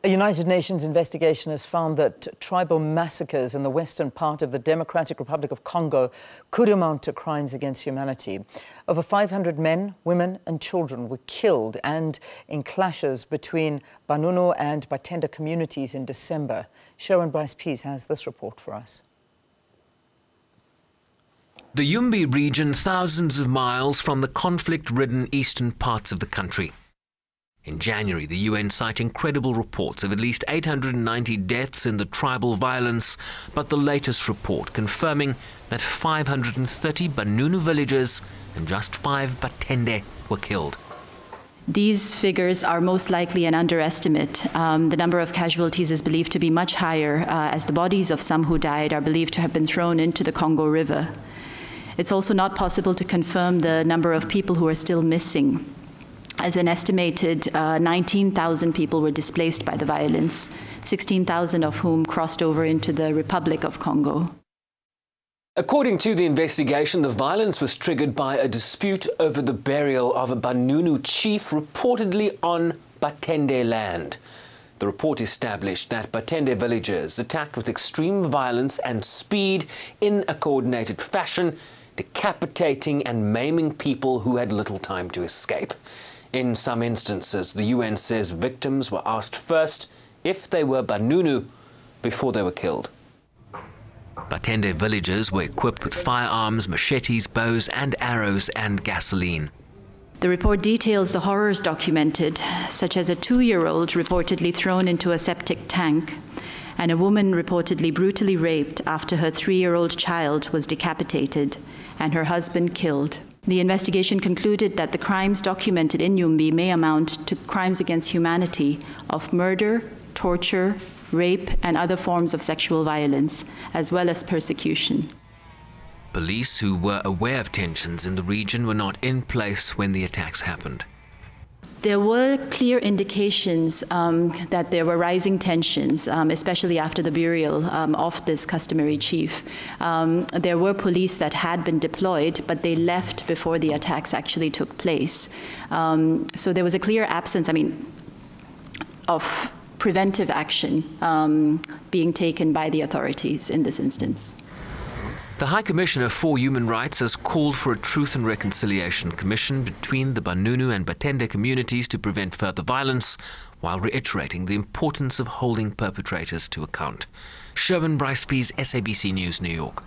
A United Nations investigation has found that tribal massacres in the western part of the Democratic Republic of Congo could amount to crimes against humanity. Over 500 men, women and children were killed and in clashes between Banunu and Batenda communities in December. Sherwin Bryce-Pease has this report for us. The Yumbi region, thousands of miles from the conflict-ridden eastern parts of the country. In January, the UN cited credible reports of at least 890 deaths in the tribal violence, but the latest report confirming that 530 Banunu villagers and just 5 Batende were killed. These figures are most likely an underestimate. The number of casualties is believed to be much higher, as the bodies of some who died are believed to have been thrown into the Congo River. It's also not possible to confirm the number of people who are still missing, as an estimated 19,000 people were displaced by the violence, 16,000 of whom crossed over into the Republic of Congo. According to the investigation, the violence was triggered by a dispute over the burial of a Banunu chief reportedly on Batende land. The report established that Batende villagers attacked with extreme violence and speed in a coordinated fashion, decapitating and maiming people who had little time to escape. In some instances, the UN says victims were asked first if they were Banunu before they were killed. Batende villagers were equipped with firearms, machetes, bows and arrows and gasoline. The report details the horrors documented, such as a 2-year-old reportedly thrown into a septic tank, and a woman reportedly brutally raped after her 3-year-old child was decapitated and her husband killed. The investigation concluded that the crimes documented in Yumbi may amount to crimes against humanity of murder, torture, rape, and other forms of sexual violence, as well as persecution. Police who were aware of tensions in the region were not in place when the attacks happened. There were clear indications that there were rising tensions, especially after the burial of this customary chief. There were police that had been deployed, but they left before the attacks actually took place. So there was a clear absence, of preventive action being taken by the authorities in this instance. The High Commissioner for Human Rights has called for a Truth and Reconciliation Commission between the Banunu and Batenda communities to prevent further violence, while reiterating the importance of holding perpetrators to account. Sherwin Bryce-Pease, SABC News, New York.